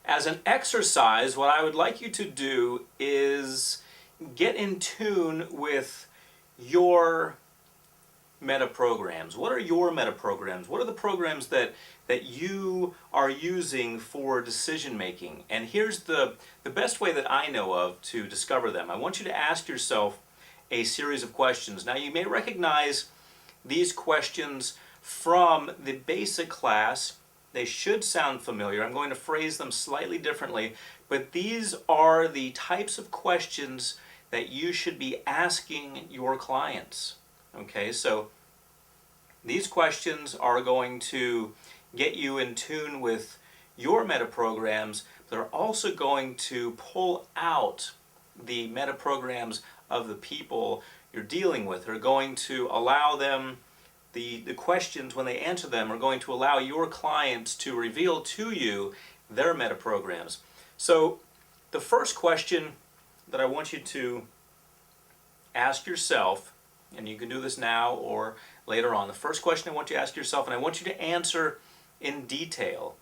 as an exercise, what I would like you to do is get in tune with your meta programs. What are your meta programs? What are the programs that you are using for decision making? And here's the best way that I know of to discover them. I want you to ask yourself a series of questions. Now, you may recognize these questions from the basic class. They should sound familiar. I'm going to phrase them slightly differently, but these are the types of questions that you should be asking your clients. Okay, so these questions are going to get you in tune with your meta programs. They're also going to pull out the meta programs of the people you're dealing with. They're going to allow them, the questions, when they answer them, are going to allow your clients to reveal to you their meta programs. So the first question that I want you to ask yourself, and you can do this now or later on, the first question I want you to ask yourself, and I want you to answer in detail.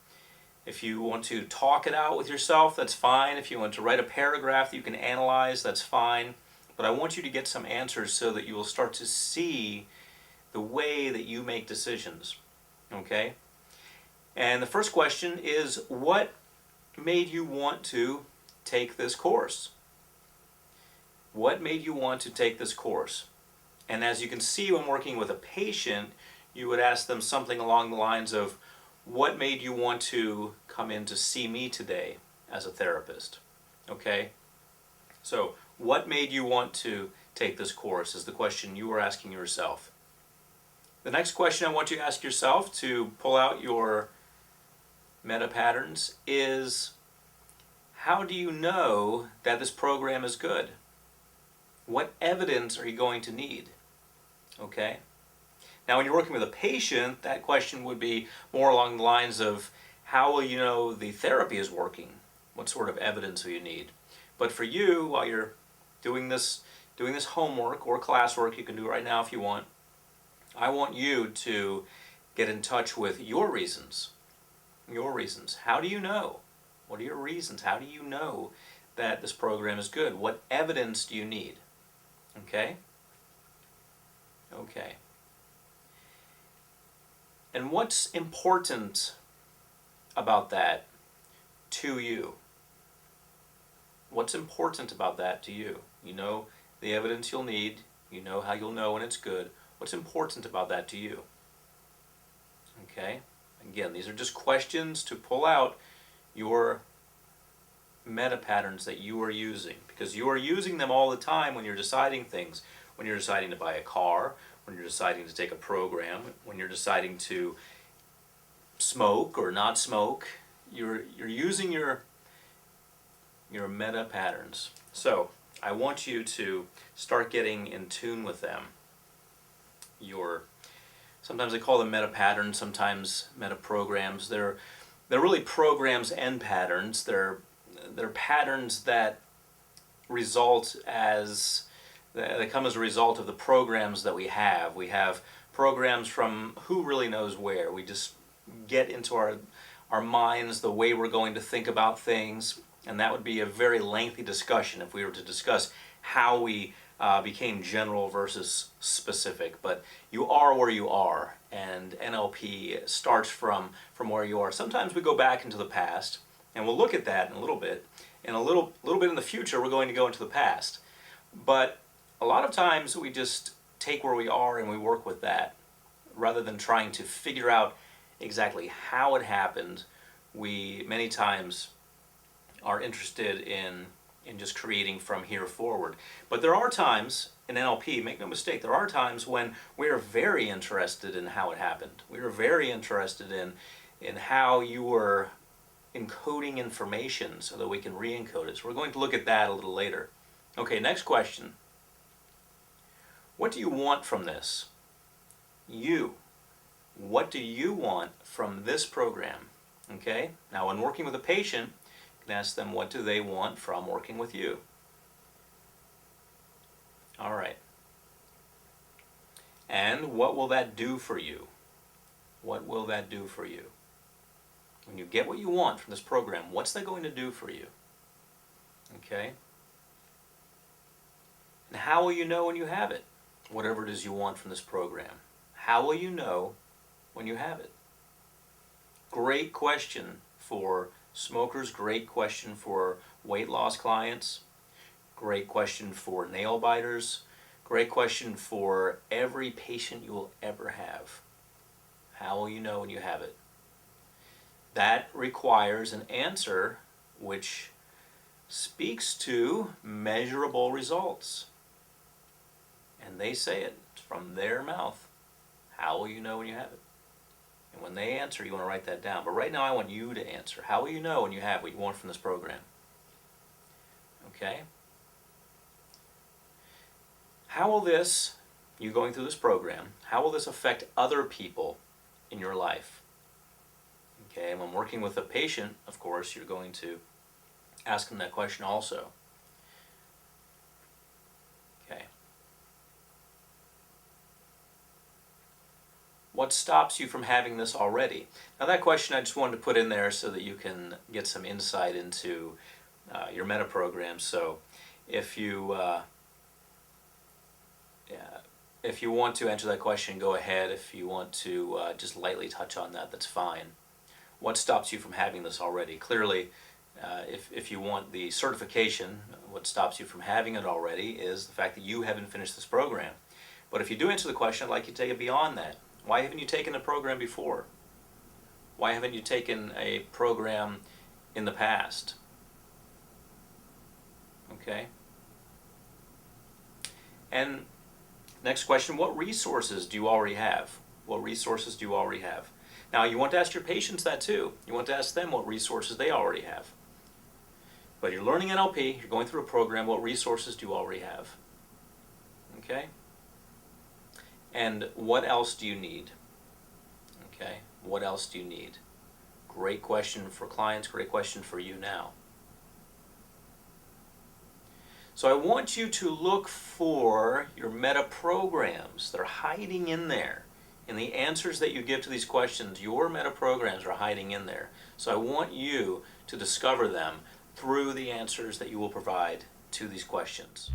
If you want to talk it out with yourself, that's fine. If you want to write a paragraph that you can analyze, that's fine. But I want you to get some answers so that you will start to see the way that you make decisions. Okay? And the first question is, what made you want to take this course? What made you want to take this course? And as you can see, when working with a patient, you would ask them something along the lines of, what made you want to come in to see me today as a therapist? Okay? So, what made you want to take this course is the question you are asking yourself. The next question I want you to ask yourself to pull out your meta patterns is, how do you know that this program is good? What evidence are you going to need? Okay? Now, when you're working with a patient, that question would be more along the lines of, how will you know the therapy is working? What sort of evidence will you need? But for you, while you're doing this homework or classwork, you can do it right now if you want, I want you to get in touch with your reasons. Your reasons. How do you know? What are your reasons? How do you know that this program is good? What evidence do you need? Okay? Okay. And what's important about that to you? What's important about that to you? You know the evidence you'll need. You know how you'll know when it's good. What's important about that to you? Okay? Again, these are just questions to pull out your meta patterns that you are using, because you are using them all the time when you're deciding things. When you're deciding to buy a car, when you're deciding to take a program, when you're deciding to smoke or not smoke, you're using your meta patterns. So I want you to start getting in tune with them. Sometimes I call them meta patterns, sometimes meta programs. They're really programs and patterns. They're patterns that they come as a result of the programs that we have. We have programs from who really knows where. We just get into our minds the way we're going to think about things, and that would be a very lengthy discussion if we were to discuss how we became general versus specific. But you are where you are, and NLP starts from where you are. Sometimes we go back into the past, and we'll look at that in a little bit. In a little bit in the future, we're going to go into the past. But a lot of times we just take where we are and we work with that, rather than trying to figure out exactly how it happened. We many times are interested in just creating from here forward. But there are times in NLP, make no mistake, there are times when we are very interested in how it happened. We are very interested in how you were encoding information so that we can re-encode it. So we're going to look at that a little later. Okay, next question. What do you want from this? You. What do you want from this program? Okay? Now, when working with a patient, you can ask them, what do they want from working with you? All right. And what will that do for you? What will that do for you? when you get what you want from this program, what's that going to do for you? Okay? And how will you know when you have it? Whatever it is you want from this program. How will you know when you have it? Great question for smokers, great question for weight loss clients, great question for nail biters, great question for every patient you will ever have. How will you know when you have it? That requires an answer which speaks to measurable results. And they say it from their mouth. How will you know when you have it? And when they answer, you want to write that down. But right now I want you to answer. How will you know when you have what you want from this program? Okay? How will this, you going through this program, how will this affect other people in your life? Okay, and when working with a patient, of course, you're going to ask them that question also. Okay. What stops you from having this already? Now that question I just wanted to put in there so that you can get some insight into your meta program. So if you want to answer that question, go ahead. If you want to just lightly touch on that, that's fine. What stops you from having this already? Clearly, if you want the certification, what stops you from having it already is the fact that you haven't finished this program. But if you do answer the question, I'd like you to take it beyond that. Why haven't you taken a program before? Why haven't you taken a program in the past? Okay? And next question, what resources do you already have? What resources do you already have? Now, you want to ask your patients that too. You want to ask them what resources they already have. But you're learning NLP, you're going through a program, what resources do you already have? Okay? And what else do you need? Okay? What else do you need? Great question for clients, great question for you now. So I want you to look for your meta programs. They're hiding in there. In the answers that you give to these questions, your meta programs are hiding in there. So I want you to discover them through the answers that you will provide to these questions.